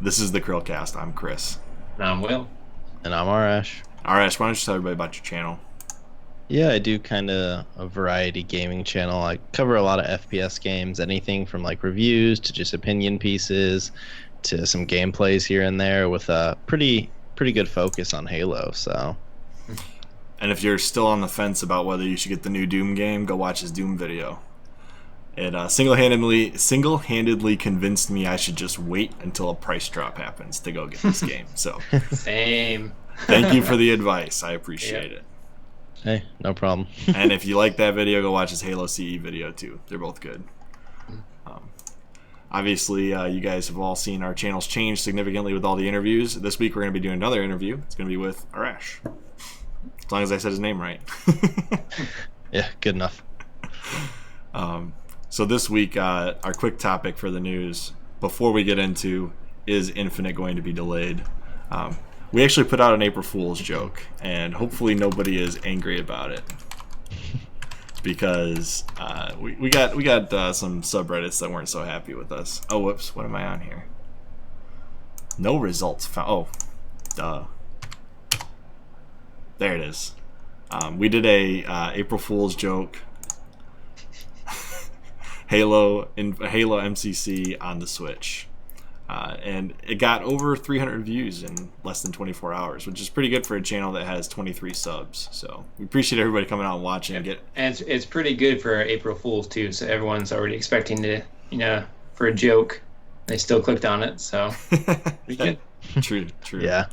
This is the CHRILLCAST. I'm Chris. And I'm Will. And I'm Arrrash. Arrrash, why don't you tell everybody about your channel? Yeah, I do kind of a variety gaming channel. I cover a lot of FPS games, anything from like reviews to just opinion pieces to some gameplays here and there with a pretty good focus on Halo. So, and if you're still on the fence about whether you should get the new Doom game, go watch his Doom video. It single-handedly convinced me I should just wait until a price drop happens to go get this game. So, same. Thank you for the advice. I appreciate it. Hey, no problem. And if you like that video, go watch his Halo CE video too. They're both good. Obviously, you guys have all seen our channels change significantly with all the interviews. This week we're going to be doing another interview. It's going to be with Arrrash. As long as I said his name right. Yeah, good enough. So this week, our quick topic for the news, before we get into, is Infinite going to be delayed? We actually put out an April Fool's joke, and hopefully nobody is angry about it. Because we got some subreddits that weren't so happy with us. Oh, whoops, what am I on here? No results found. Oh, duh. There it is. We did a April Fool's joke. Halo MCC on the Switch, and it got over 300 views in less than 24 hours, which is pretty good for a channel that has 23 subs. So we appreciate everybody coming out and watching. And it's pretty good for April Fools too. So everyone's already expecting to, for a joke. They still clicked on it, so pretty good. True. Yeah.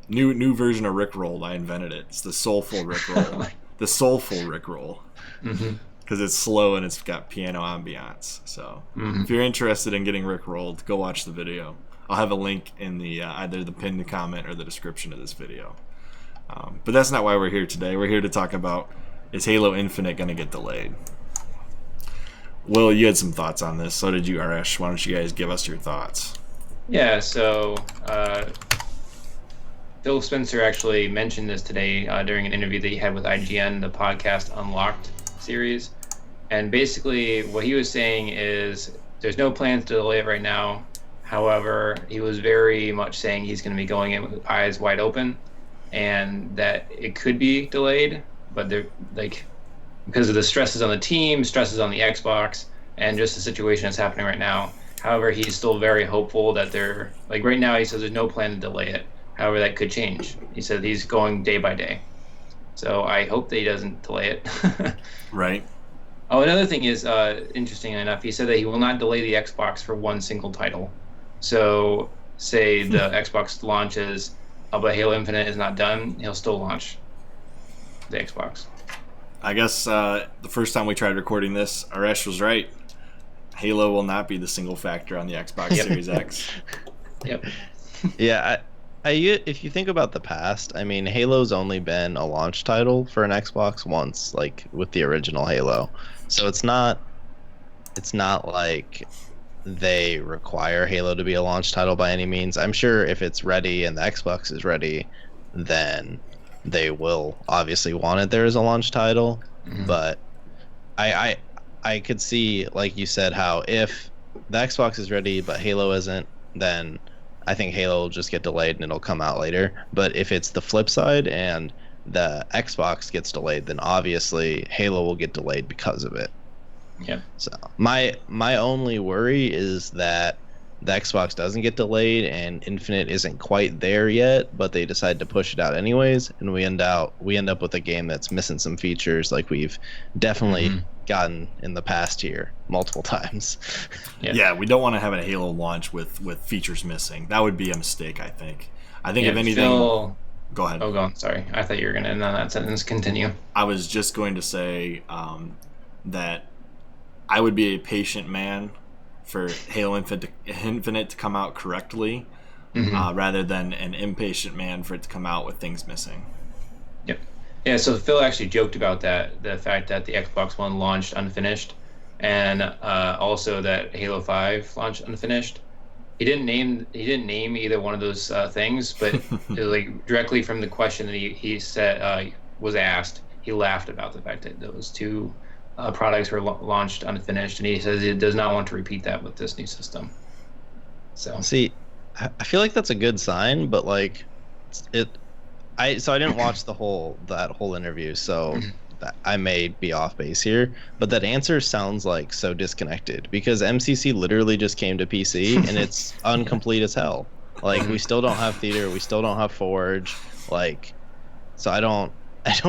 New version of Rickrolled. I invented it. It's the soulful Rickroll. The soulful Rickroll. Mm-hmm. Because it's slow and it's got piano ambiance. So if you're interested in getting Rickrolled, go watch the video. I'll have a link in the either the pinned comment or the description of this video. But that's not why we're here today. We're here to talk about, is Halo Infinite going to get delayed? Will, you had some thoughts on this. So did you, Arrrash. Why don't you guys give us your thoughts? Yeah, so Phil Spencer actually mentioned this today during an interview that he had with IGN, the podcast Unlocked series. And basically what he was saying is there's no plans to delay it right now. However, he was very much saying he's going to be going in with eyes wide open and that it could be delayed, but they're because of the stresses on the team, stresses on the Xbox, and just the situation that's happening right now. However, he's still very hopeful that they're right now he says there's no plan to delay it. However, that could change. He said he's going day by day. So I hope that he doesn't delay it. Right. Oh, another thing is, interesting enough, he said that he will not delay the Xbox for one single title. So, say the Xbox launches, but Halo Infinite is not done, he'll still launch the Xbox. I guess the first time we tried recording this, Arrrash was right. Halo will not be the single factor on the Xbox Series X. Yep. Yeah, if you think about the past, I mean, Halo's only been a launch title for an Xbox once, like with the original Halo. So it's not like they require Halo to be a launch title by any means. I'm sure if it's ready and the Xbox is ready, then they will obviously want it there as a launch title. Mm-hmm. But I could see, like you said, how if the Xbox is ready but Halo isn't, then I think Halo will just get delayed and it'll come out later. But if it's the flip side and the Xbox gets delayed, then obviously Halo will get delayed because of it. Yeah. So my only worry is that the Xbox doesn't get delayed and Infinite isn't quite there yet, but they decide to push it out anyways, and we end up with a game that's missing some features, like we've definitely gotten in the past here multiple times. Yeah, we don't want to have a Halo launch with features missing. That would be a mistake, I think. If anything... Phil... Go ahead. Oh, go on. Sorry. I thought you were going to end on that sentence. Continue. I was just going to say that I would be a patient man for Halo Infinite to come out correctly, rather than an impatient man for it to come out with things missing. Yep. Yeah, so Phil actually joked about that, the fact that the Xbox One launched unfinished, and also that Halo 5 launched unfinished. He didn't name either one of those things, but directly from the question that he said was asked, he laughed about the fact that those two products were launched unfinished, and he says he does not want to repeat that with this new system. So see, I feel like that's a good sign, but like it. I didn't watch that whole interview, so I may be off base here, but that answer sounds like so disconnected because MCC literally just came to PC and it's incomplete as hell. Like we still don't have theater, we still don't have Forge, like so I don't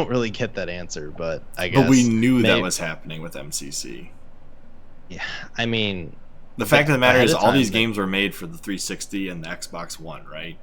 really get that answer, but I guess But we knew that was happening with MCC. Yeah, I mean, the fact of the matter is all these that, games were made for the 360 and the Xbox One, right?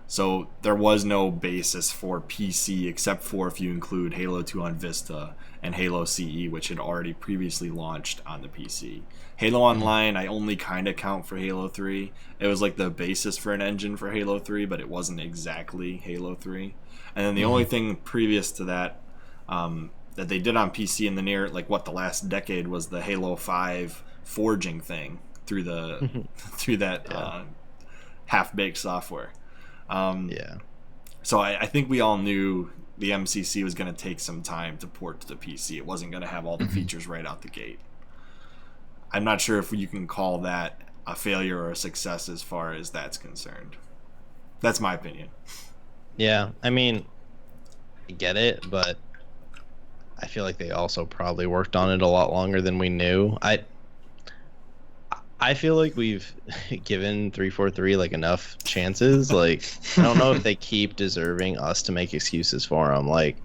So there was no basis for PC except for if you include Halo 2 on Vista and Halo CE, which had already previously launched on the PC. Halo Online, I only kind of count for Halo 3. It was like the basis for an engine for Halo 3, but it wasn't exactly Halo 3. And then the only thing previous to that that they did on PC in the the last decade was the Halo 5 forging thing through that half-baked software. So I think we all knew the MCC was going to take some time to port to the PC. It wasn't going to have all the features right out the gate. I'm not sure if you can call that a failure or a success as far as that's concerned. That's my opinion. Yeah, I mean, I get it, but I feel like they also probably worked on it a lot longer than we knew. I feel like we've given 343 like enough chances. Like I don't know if they keep deserving us to make excuses for them. Like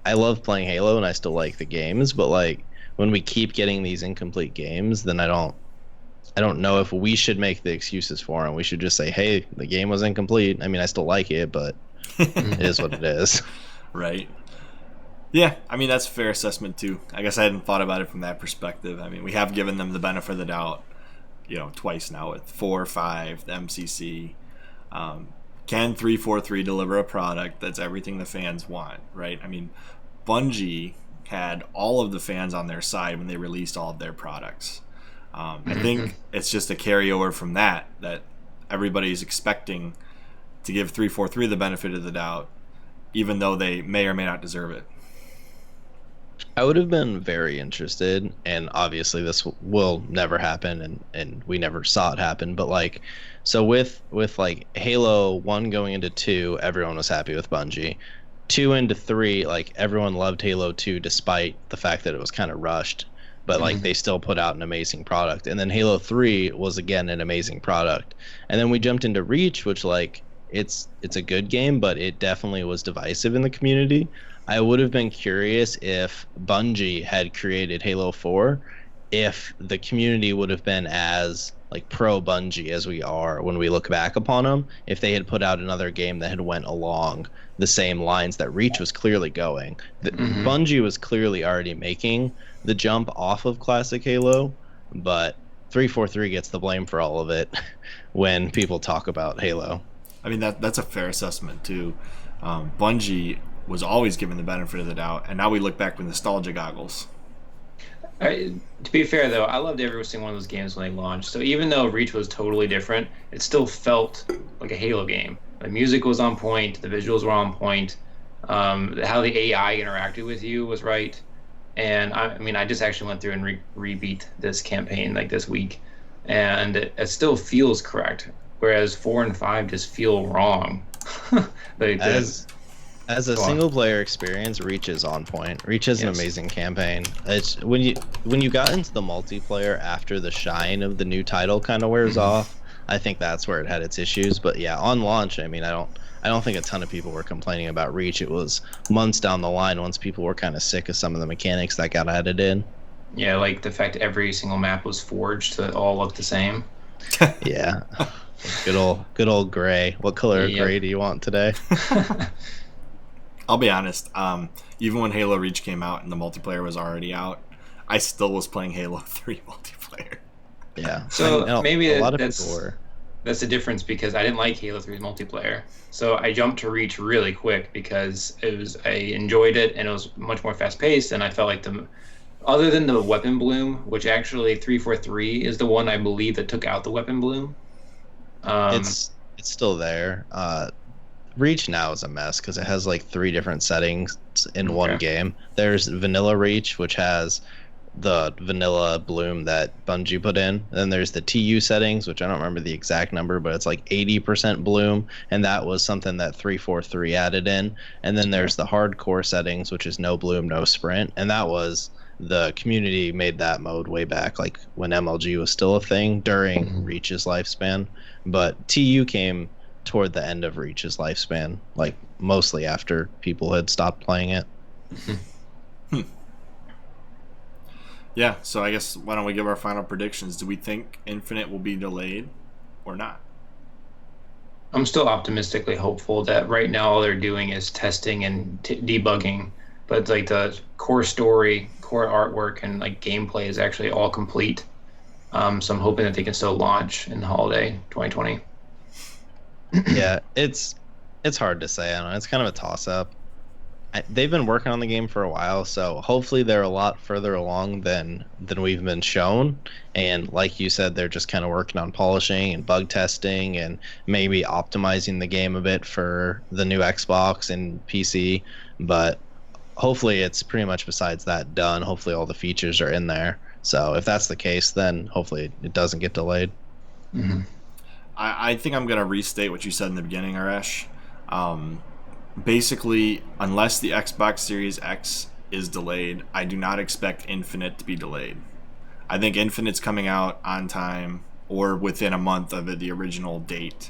I love playing Halo and I still like the games, but like when we keep getting these incomplete games, then I don't know if we should make the excuses for them. We should just say, hey, the game was incomplete. I mean, I still like it, but it is what it is. Right. Yeah, I mean, that's a fair assessment too. I guess I hadn't thought about it from that perspective. I mean, we have given them the benefit of the doubt, twice now with 4, 5, the MCC. Can 343 deliver a product that's everything the fans want, right? I mean, Bungie had all of the fans on their side when they released all of their products. I think it's just a carryover from that everybody's expecting to give 343 the benefit of the doubt, even though they may or may not deserve it. I would have been very interested, and obviously this will never happen, and we never saw it happen, but like, so with like Halo 1 going into 2, everyone was happy with Bungie. 2 into 3, like everyone loved Halo 2 despite the fact that it was kind of rushed, but like they still put out an amazing product. And then Halo 3 was again an amazing product. And then we jumped into Reach, which like it's a good game, but it definitely was divisive in the community. I would have been curious if Bungie had created Halo 4, if the community would have been as like pro Bungie as we are when we look back upon them, if they had put out another game that had went along the same lines that Reach was clearly going. Bungie was clearly already making the jump off of classic Halo, but 343 gets the blame for all of it when people talk about Halo. I mean, that's a fair assessment too. Bungie was always given the benefit of the doubt, and now we look back with nostalgia goggles. To be fair, though, I loved every single one of those games when they launched. So even though Reach was totally different, it still felt like a Halo game. The music was on point, the visuals were on point, how the AI interacted with you was right. And I mean, I just actually went through and rebeat this campaign like this week, and it still feels correct. Whereas 4 and 5 just feel wrong. As a single player experience, Reach is on point. Reach is an amazing campaign. It's when you got into the multiplayer after the shine of the new title kind of wears off, I think that's where it had its issues. But yeah, on launch, I mean, I don't think a ton of people were complaining about Reach. It was months down the line once people were kind of sick of some of the mechanics that got added in. Yeah, like the fact every single map was forged so it all looked the same. Yeah. Good old gray. What color of gray do you want today? I'll be honest. Even when Halo Reach came out and the multiplayer was already out, I still was playing Halo 3 multiplayer. Yeah. So maybe a lot of people were. That's the difference, because I didn't like Halo 3's multiplayer. So I jumped to Reach really quick because I enjoyed it and it was much more fast paced, and I felt like other than the weapon bloom, which actually 343 is the one I believe that took out the weapon bloom. It's still there. Reach now is a mess because it has like 3 different settings in one game. There's Vanilla Reach, which has the vanilla bloom that Bungie put in. And then there's the TU settings, which I don't remember the exact number, but it's like 80% bloom, and that was something that 343 added in. And then there's the hardcore settings, which is no bloom, no sprint, and that was the community made that mode way back, like when MLG was still a thing during Reach's lifespan. But TU came toward the end of Reach's lifespan, like mostly after people had stopped playing it. Yeah, so I guess why don't we give our final predictions? Do we think Infinite will be delayed or not? I'm still optimistically hopeful that right now all they're doing is testing and debugging, but like the core story, core artwork, and like gameplay is actually all complete. So I'm hoping that they can still launch in the holiday 2020. Yeah, it's hard to say. I don't know. It's kind of a toss-up. They've been working on the game for a while, so hopefully they're a lot further along than we've been shown. And like you said, they're just kind of working on polishing and bug testing and maybe optimizing the game a bit for the new Xbox and PC. But hopefully it's pretty much besides that done. Hopefully all the features are in there. So if that's the case, then hopefully it doesn't get delayed. Mm-hmm. I think I'm going to restate what you said in the beginning, Arrrash. Basically, unless the Xbox Series X is delayed, I do not expect Infinite to be delayed. I think Infinite's coming out on time or within a month of the original date.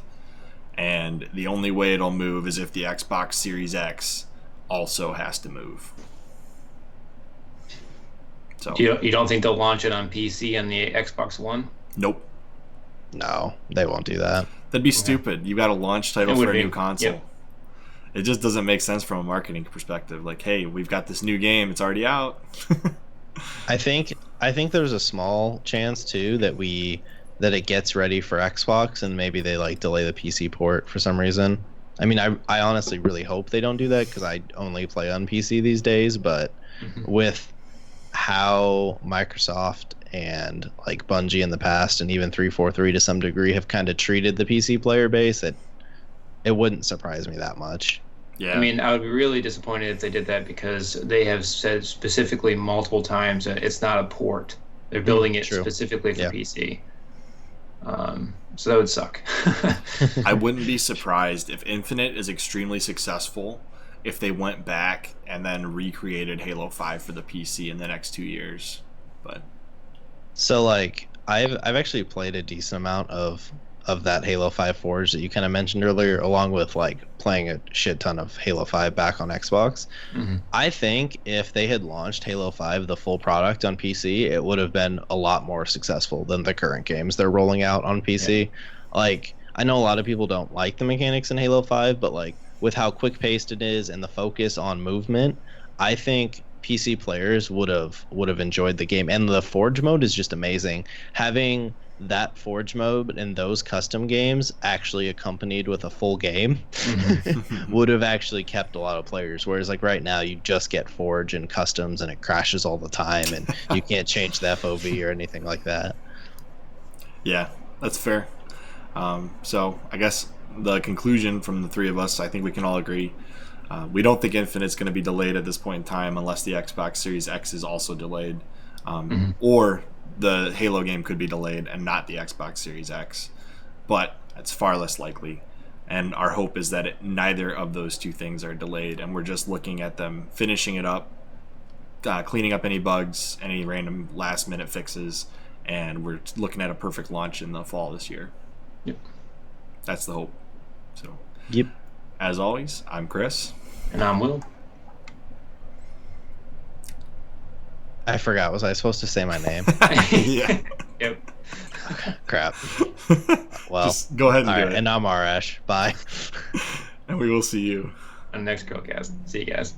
And the only way it'll move is if the Xbox Series X also has to move. So You don't think they'll launch it on PC and the Xbox One? Nope. No, they won't do that. That'd be stupid. You got a launch title for a new console. Yep. It just doesn't make sense from a marketing perspective. Like, hey, we've got this new game. It's already out. I think there's a small chance too that it gets ready for Xbox and maybe they like delay the PC port for some reason. I mean, I honestly really hope they don't do that because I only play on PC these days. But with how Microsoft and like Bungie in the past and even 343 to some degree have kind of treated the PC player base, it wouldn't surprise me that much. Yeah. I mean, I would be really disappointed if they did that because they have said specifically multiple times that it's not a port. They're building it specifically for PC. So that would suck. I wouldn't be surprised if Infinite is extremely successful if they went back and then recreated Halo 5 for the PC in the next 2 years. But so like I've actually played a decent amount of that Halo 5 Forge that you kind of mentioned earlier, along with like playing a shit ton of Halo 5 back on Xbox. I think if they had launched Halo 5, the full product on PC, it would have been a lot more successful than the current games they're rolling out on PC. Like, I know a lot of people don't like the mechanics in Halo 5, but like with how quick paced it is and the focus on movement, I think PC players would have enjoyed the game. And the Forge mode is just amazing. Having that Forge mode and those custom games actually accompanied with a full game would have actually kept a lot of players, whereas like right now you just get Forge and customs and it crashes all the time and you can't change the FOV or anything like that. Yeah, that's fair. So I guess the conclusion from the three of us, I think we can all agree, we don't think Infinite's going to be delayed at this point in time unless the Xbox Series X is also delayed, or the Halo game could be delayed and not the Xbox Series X, but it's far less likely. And our hope is that neither of those two things are delayed, and we're just looking at them finishing it up, cleaning up any bugs, any random last-minute fixes, and we're looking at a perfect launch in the fall this year. Yep. That's the hope. So, Yep. As always, I'm Chris. And I'm Will. I forgot. Was I supposed to say my name? Yeah. Yep. Crap. Well, just go ahead and do it. And I'm Arrrash. Bye. And we will see you On the next CHRILLCAST. See you guys.